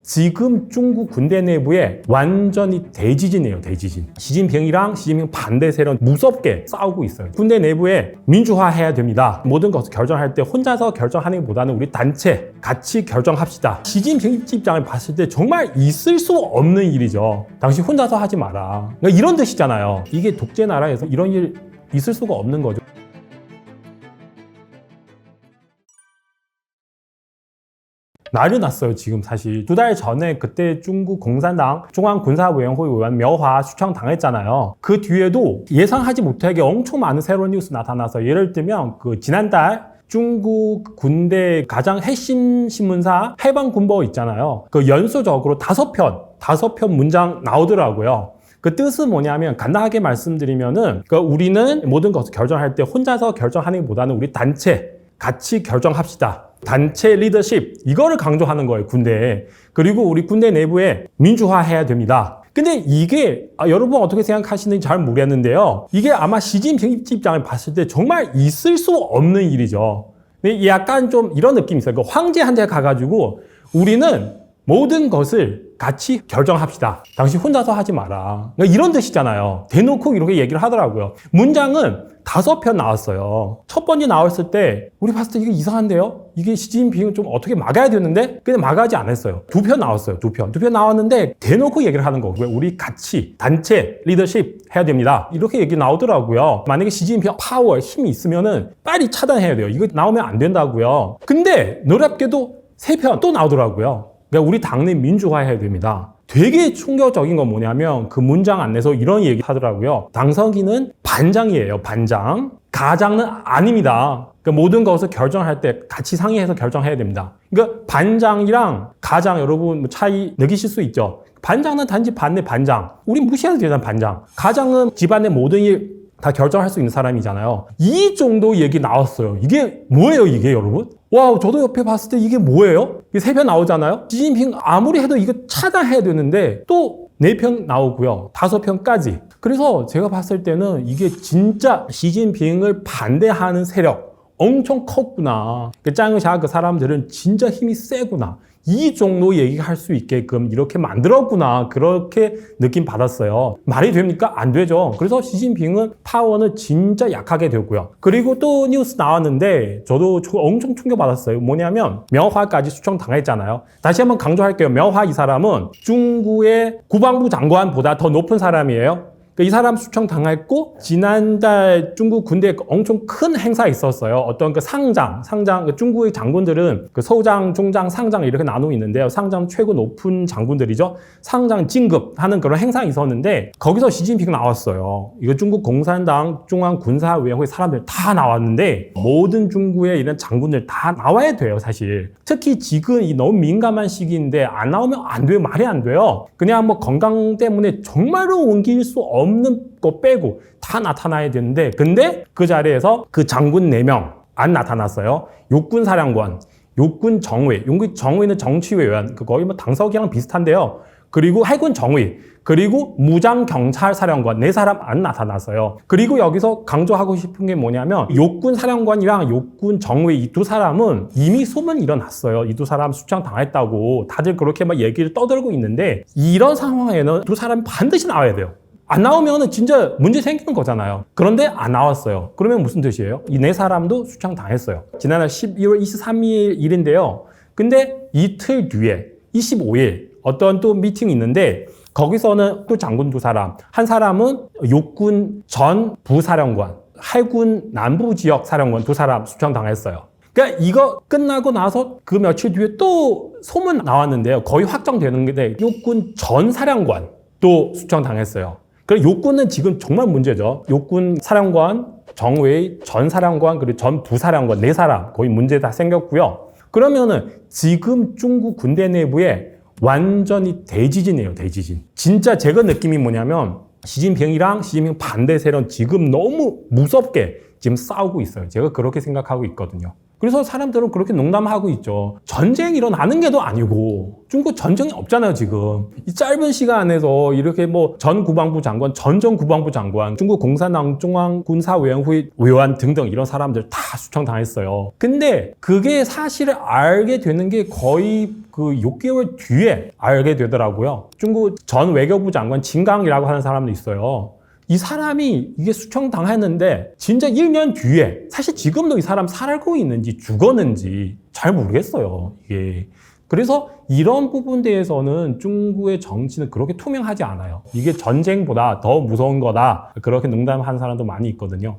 지금 중국 군대 내부에 완전히 대지진이에요, 대지진. 시진핑이랑 시진핑 반대 세력 무섭게 싸우고 있어요. 군대 내부에 민주화해야 됩니다. 모든 것을 결정할 때 혼자서 결정하는 것보다는 우리 단체 같이 결정합시다. 시진핑 입장을 봤을 때 정말 있을 수 없는 일이죠. 당신 혼자서 하지 마라. 그러니까 이런 뜻이잖아요. 이게 독재 나라에서 이런 일 있을 수가 없는 거죠. 난리 났어요. 지금 사실 2달 전에 그때 중국 공산당 중앙군사위원회 의원 묘화 추천당했잖아요. 그 뒤에도 예상하지 못하게 엄청 많은 새로운 뉴스 나타나서, 예를 들면 그 지난달 중국 군대 가장 핵심 신문사 해방군보 있잖아요. 그 연수적으로 5편 문장 나오더라고요. 그 뜻은 뭐냐면, 간단하게 말씀드리면은, 우리는 모든 것을 결정할 때 혼자서 결정하는 것보다는 우리 단체 같이 결정합시다. 단체 리더십, 이거를 강조하는 거예요, 군대에. 그리고 우리 군대 내부에 민주화해야 됩니다. 근데 이게 여러분 어떻게 생각하시는지 잘 모르겠는데요. 이게 아마 시진핑 입장을 봤을 때 정말 있을 수 없는 일이죠. 근데 약간 좀 이런 느낌이 있어요. 그 황제한테 가가지고 우리는 모든 것을 같이 결정합시다. 당신 혼자서 하지 마라. 그러니까 이런 뜻이잖아요. 대놓고 이렇게 얘기를 하더라고요. 문장은 5편 나왔어요. 첫 번째 나왔을 때 우리 봤을 때 이게 이상한데요? 이게 시진핑은 좀 어떻게 막아야 되는데 근데 막아지 않았어요. 2편 나왔어요. 2편 나왔는데 대놓고 얘기를 하는 거고요. 우리 같이 단체 리더십 해야 됩니다. 이렇게 얘기 나오더라고요. 만약에 시진핑 파워, 힘이 있으면은 빨리 차단해야 돼요. 이거 나오면 안 된다고요. 근데 놀랍게도 3편 또 나오더라고요. 그러니까 우리 당내 민주화해야 됩니다. 되게 충격적인 건 뭐냐면 그 문장 안에서 이런 얘기 하더라고요. 당선인은 반장이에요, 반장. 가장은 아닙니다. 그러니까 모든 것을 결정할 때 같이 상의해서 결정해야 됩니다. 그러니까 반장이랑 가장, 여러분 차이 느끼실 수 있죠. 반장은 단지 반장. 우리 무시해도 되잖아, 반장. 가장은 집안의 모든 일 다 결정할 수 있는 사람이잖아요. 이 정도 얘기 나왔어요. 이게 뭐예요, 이게 여러분? 와, 저도 옆에 봤을 때 이게 뭐예요? 이게 3편 나오잖아요? 시진핑 아무리 해도 이거 차단해야 되는데 또 4편 나오고요. 5편까지. 그래서 제가 봤을 때는 이게 진짜 시진핑을 반대하는 세력 엄청 컸구나. 짱샤 그 사람들은 진짜 힘이 세구나. 이 정도 얘기할 수 있게끔 이렇게 만들었구나. 그렇게 느낌 받았어요. 말이 됩니까? 안 되죠. 그래서 시진핑은 파워는 진짜 약하게 되고요. 그리고 또 뉴스 나왔는데 저도 엄청 충격받았어요. 뭐냐면 명화까지 수청당했잖아요. 다시 한번 강조할게요. 명화 이 사람은 중국의 국방부 장관보다 더 높은 사람이에요. 이 사람 수청당했고, 지난달 중국 군대에 엄청 큰 행사 있었어요. 어떤 그 상장, 중국의 장군들은 그 소장, 중장, 상장 이렇게 나누고 있는데요. 상장 최고 높은 장군들이죠. 상장 진급하는 그런 행사가 있었는데, 거기서 시진핑 나왔어요. 이거 중국 공산당 중앙군사위원회 사람들 다 나왔는데, 모든 중국의 이런 장군들 다 나와야 돼요, 사실. 특히 지금 이 너무 민감한 시기인데, 안 나오면 안 돼요. 말이 안 돼요. 그냥 뭐 건강 때문에 정말로 옮길 수 없는 거 빼고 다 나타나야 되는데, 근데 그 자리에서 그 장군 4명 안 나타났어요. 육군 사령관, 육군 정尉, 육군 정尉는 정치위원, 거의 뭐 당석이랑 비슷한데요. 그리고 해군 정尉, 그리고 무장 경찰 사령관 4사람 안 나타났어요. 그리고 여기서 강조하고 싶은 게 뭐냐면, 육군 사령관이랑 육군 정尉 이 2사람은 이미 소문이 일어났어요. 이 2사람 수청 당했다고 다들 그렇게 막 얘기를 떠들고 있는데, 이런 상황에는 2사람이 반드시 나와야 돼요. 안 나오면 진짜 문제 생기는 거잖아요. 그런데 안 나왔어요. 그러면 무슨 뜻이에요? 이 4사람도 수청당했어요. 지난달 12월 23일 일인데요. 근데 이틀 뒤에 25일 어떤 또 미팅이 있는데, 거기서는 또 장군 2사람, 한 사람은 육군 전 부사령관, 해군 남부 지역 사령관 2사람 수청당했어요. 그러니까 이거 끝나고 나서 그 며칠 뒤에 또 소문 나왔는데요. 거의 확정되는 게 육군 전 사령관 또 수청당했어요. 그래서 육군은 지금 정말 문제죠. 육군 사령관, 정尉, 전 사령관, 그리고 전 부사령관 4사람 거의 문제 다 생겼고요. 그러면은 지금 중국 군대 내부에 완전히 대지진이에요, 대지진. 진짜 제가 느낌이 뭐냐면, 시진핑이랑 시진핑 반대 세력 지금 너무 무섭게 지금 싸우고 있어요. 제가 그렇게 생각하고 있거든요. 그래서 사람들은 그렇게 농담하고 있죠. 전쟁이 일어나는 게도 아니고 중국 전쟁이 없잖아요 지금. 이 짧은 시간에서 이렇게 뭐 전 국방부 장관, 전 국방부 장관, 중국 공산당 중앙군사위원회 위원 등등 이런 사람들 다 수청당했어요. 근데 그게 사실을 알게 되는 게 거의 그 6개월 뒤에 알게 되더라고요. 중국 전 외교부 장관 진강이라고 하는 사람도 있어요. 이 사람이 이게 수청당했는데 진짜 1년 뒤에 사실 지금도 이 사람 살고 있는지 죽었는지 잘 모르겠어요. 이게. 그래서 이런 부분 대해서는 중국의 정치는 그렇게 투명하지 않아요. 이게 전쟁보다 더 무서운 거다. 그렇게 농담하는 사람도 많이 있거든요.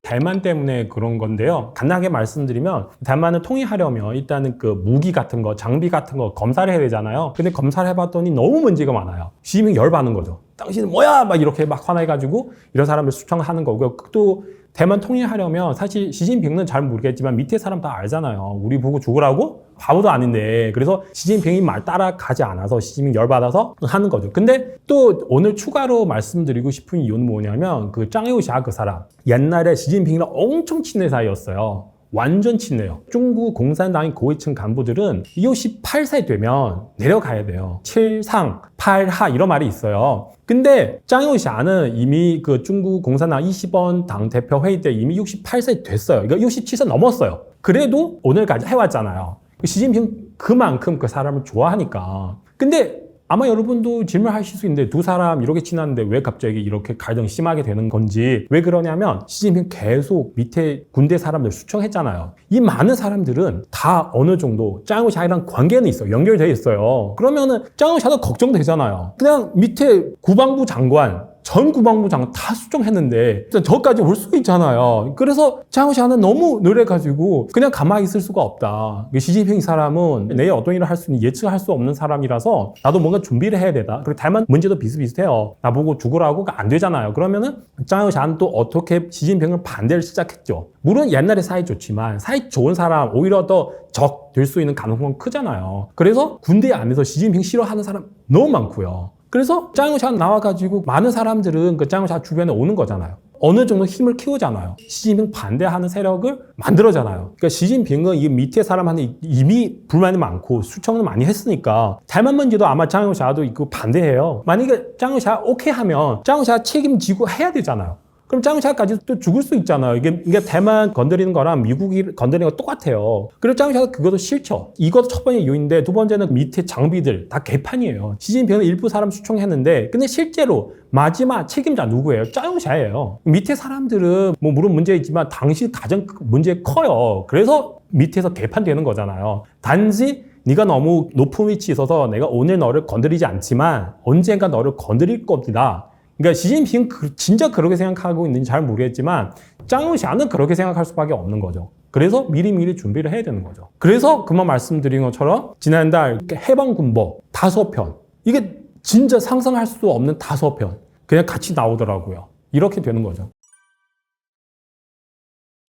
대만 때문에 그런 건데요. 간단하게 말씀드리면 대만을 통일하려면 일단은 그 무기 같은 거, 장비 같은 거 검사를 해야 되잖아요. 근데 검사를 해봤더니 너무 문제가 많아요. 시민이 열받는 거죠. 당신은 뭐야? 막 이렇게 막 화내가지고 이런 사람을 수청하는 거고요. 또 대만 통일하려면 사실 시진핑은 잘 모르겠지만 밑에 사람 다 알잖아요. 우리 보고 죽으라고? 바보도 아닌데. 그래서 시진핑이 말 따라가지 않아서 시진핑 열받아서 하는 거죠. 근데 또 오늘 추가로 말씀드리고 싶은 이유는 뭐냐면 그 짱여우샤 그 사람 옛날에 시진핑이랑 엄청 친한 사이였어요. 완전 친해요. 중국 공산당의 고위층 간부들은 68세 되면 내려가야 돼요. 7상, 8하 이런 말이 있어요. 근데 짱여우샤는 이미 그 중국 공산당 20원 당대표 회의 때 이미 68세 됐어요. 그러니까 67세 넘었어요. 그래도 오늘까지 해왔잖아요. 시진핑 그만큼 그 사람을 좋아하니까. 근데 아마 여러분도 질문하실 수 있는데 두 사람 이렇게 친한데 왜 갑자기 이렇게 갈등이 심하게 되는 건지. 왜 그러냐면 시진핑 계속 밑에 군대 사람들 수청했잖아요. 이 많은 사람들은 다 어느 정도 짱여우샤랑 관계는 있어요. 연결되어 있어요. 그러면은 짱여우샤도 걱정되잖아요. 그냥 밑에 국방부 장관 전 국방부 장관 다 수정했는데 저까지 올 수 있잖아요. 그래서 짱여우샤는 너무 노래가지고 그냥 가만히 있을 수가 없다. 시진핑 사람은 내일 어떤 일을 할 수 있는 예측할 수 없는 사람이라서 나도 뭔가 준비를 해야 되다. 그리고 대만 문제도 비슷비슷해요. 나보고 죽으라고 안 되잖아요. 그러면은 짱여우샤는 또 어떻게 시진핑을 반대를 시작했죠. 물론 옛날에 사이 좋지만 사이 좋은 사람 오히려 더 적 될 수 있는 가능성은 크잖아요. 그래서 군대 안에서 시진핑 싫어하는 사람 너무 많고요. 그래서 짱여우샤 나와가지고 많은 사람들은 그 짱여우샤 주변에 오는 거잖아요. 어느 정도 힘을 키우잖아요. 시진핑 반대하는 세력을 만들어잖아요. 그러니까 시진핑은 이 밑에 사람한테 이미 불만이 많고 수청을 많이 했으니까 대만 문제도 아마 짱여우샤도 이거 반대해요. 만약에 짱여우샤 오케이 하면 짱여우샤 책임지고 해야 되잖아요. 그럼 짱여우샤까지 또 죽을 수 있잖아요. 이게 대만 건드리는 거랑 미국이 건드리는 거 똑같아요. 그래서 짱여우샤가 그것도 싫죠. 이것도 첫 번째 이유인데 두 번째는 밑에 장비들 다 개판이에요. 시진핑은 일부 사람 수청했는데 근데 실제로 마지막 책임자 누구예요? 짱여우샤예요. 밑에 사람들은 뭐 물론 문제 있지만 당시 가장 문제 커요. 그래서 밑에서 개판되는 거잖아요. 단지 네가 너무 높은 위치에 있어서 내가 오늘 너를 건드리지 않지만 언젠가 너를 건드릴 겁니다. 그러니까 시진핑 진짜 그렇게 생각하고 있는지 잘 모르겠지만 짱여우샤는 그렇게 생각할 수밖에 없는 거죠. 그래서 미리미리 준비를 해야 되는 거죠. 그래서 그만 말씀드린 것처럼 지난달 해방군법 5편 이게 진짜 상상할 수 없는 5편 그냥 같이 나오더라고요. 이렇게 되는 거죠.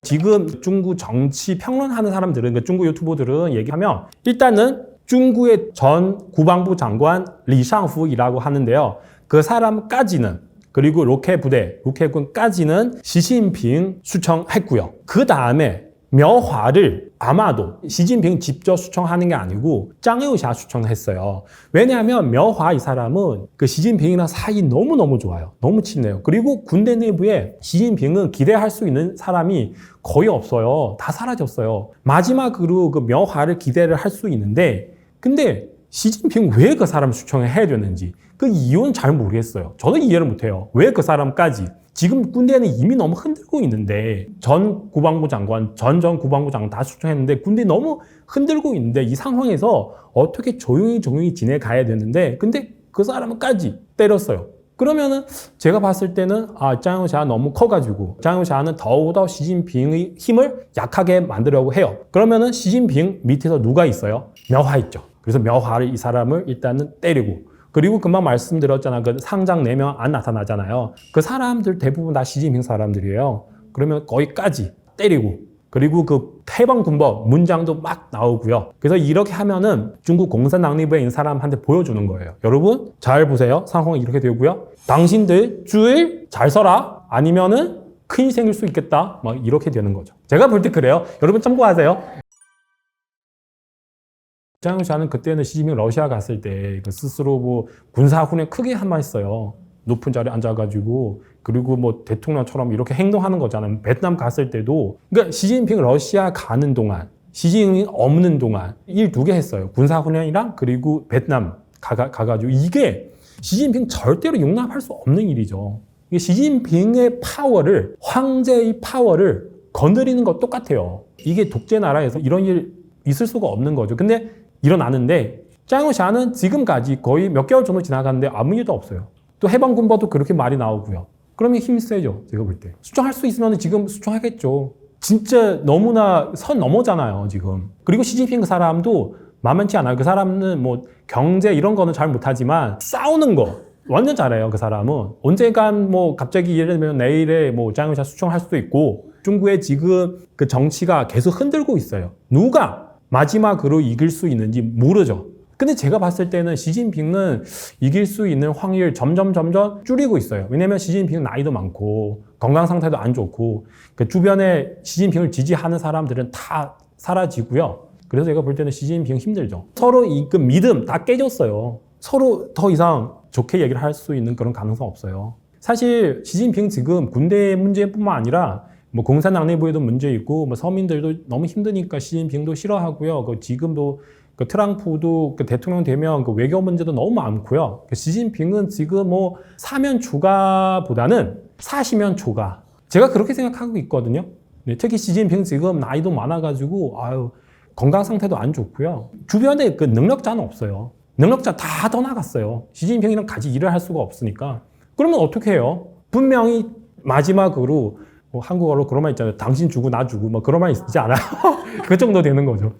지금 중국 정치 평론하는 사람들은 그러니까 중국 유튜버들은 얘기하면 일단은 중국의 전 국방부 장관 리상푸이라고 하는데요. 그 사람까지는 그리고 로켓군까지는 시진핑 수청했고요. 그 다음에 명화를 아마도 시진핑 직접 수청하는 게 아니고 짱여우샤 수청했어요. 왜냐하면 명화 이 사람은 그 시진핑이랑 사이 너무너무 좋아요. 너무 친해요. 그리고 군대 내부에 시진핑은 기대할 수 있는 사람이 거의 없어요. 다 사라졌어요. 마지막으로 그 명화를 기대를 할 수 있는데 근데 시진핑 왜 그 사람 수청을 해야 되는지 그 이유는 잘 모르겠어요. 저도 이해를 못해요. 왜 그 사람까지? 지금 군대는 이미 너무 흔들고 있는데 전 국방부 장관, 전 국방부 장관 다 수청했는데 군대 너무 흔들고 있는데 이 상황에서 어떻게 조용히 지내가야 되는데 근데 그 사람까지 때렸어요. 그러면은 제가 봤을 때는 짱여우샤 너무 커가지고 짱여우샤는 더욱더 시진핑의 힘을 약하게 만들려고 해요. 그러면은 시진핑 밑에서 누가 있어요? 명화 있죠. 그래서 명화를 이 사람을 일단은 때리고 그리고 금방 말씀드렸잖아. 그 상장 4명 안 나타나잖아요. 그 사람들 대부분 다 시진핑 사람들이에요. 그러면 거기까지 때리고 그리고 그 해방군법 문장도 막 나오고요. 그래서 이렇게 하면은 중국 공산당 내부에 있는 사람한테 보여주는 거예요. 여러분 잘 보세요. 상황이 이렇게 되고요. 당신들 주의 잘 서라. 아니면은 큰일이 생길 수 있겠다. 막 이렇게 되는 거죠. 제가 볼 때 그래요. 여러분 참고하세요. 장시아는 그때는 시진핑 러시아 갔을 때 스스로 뭐 군사훈련 크게 한 번 했어요. 높은 자리에 앉아가지고 그리고 뭐 대통령처럼 이렇게 행동하는 거잖아요. 베트남 갔을 때도 그러니까 시진핑 러시아 가는 동안 시진핑이 없는 동안 일 2개 했어요. 군사훈련이랑 그리고 베트남 가가지고 이게 시진핑 절대로 용납할 수 없는 일이죠. 이게 시진핑의 파워를 황제의 파워를 거느리는 것 똑같아요. 이게 독재 나라에서 이런 일 있을 수가 없는 거죠. 근데 일어나는데 짱우샤는 지금까지 거의 몇 개월 정도 지나갔는데 아무 일도 없어요. 또 해방군법도 그렇게 말이 나오고요. 그러면 힘이 세죠. 제가 볼 때. 수정할 수 있으면 지금 수정하겠죠. 진짜 너무나 선 넘어잖아요. 지금. 그리고 시진핑 그 사람도 만만치 않아요. 그 사람은 뭐 경제 이런 거는 잘 못하지만 싸우는 거 완전 잘해요. 그 사람은. 언젠간 뭐 갑자기 예를 들면 내일에 뭐 짱우샤 수정할 수도 있고 중국의 지금 그 정치가 계속 흔들고 있어요. 누가 마지막으로 이길 수 있는지 모르죠. 근데 제가 봤을 때는 시진핑은 이길 수 있는 확률 점점 줄이고 있어요. 왜냐면 시진핑은 나이도 많고 건강 상태도 안 좋고 그 주변에 시진핑을 지지하는 사람들은 다 사라지고요. 그래서 제가 볼 때는 시진핑 힘들죠. 서로 그 믿음 다 깨졌어요. 서로 더 이상 좋게 얘기를 할 수 있는 그런 가능성 없어요. 사실 시진핑 지금 군대 문제뿐만 아니라 뭐 공산당 내부에도 문제 있고 뭐 서민들도 너무 힘드니까 시진핑도 싫어하고요. 그 지금도 그 트럼프도 그 대통령 되면 그 외교 문제도 너무 많고요. 그 시진핑은 지금 뭐 사면 추가보다는 사시면 초과. 제가 그렇게 생각하고 있거든요. 네, 특히 시진핑 지금 나이도 많아가지고 아유 건강 상태도 안 좋고요. 주변에 그 능력자는 없어요. 능력자 다 떠나갔어요. 시진핑이랑 같이 일을 할 수가 없으니까. 그러면 어떻게 해요? 분명히 마지막으로 뭐 한국어로 그런 말 있잖아요. 당신 주고 나 주고 뭐 그런 말 있지 않아요? 그 정도 되는 거죠.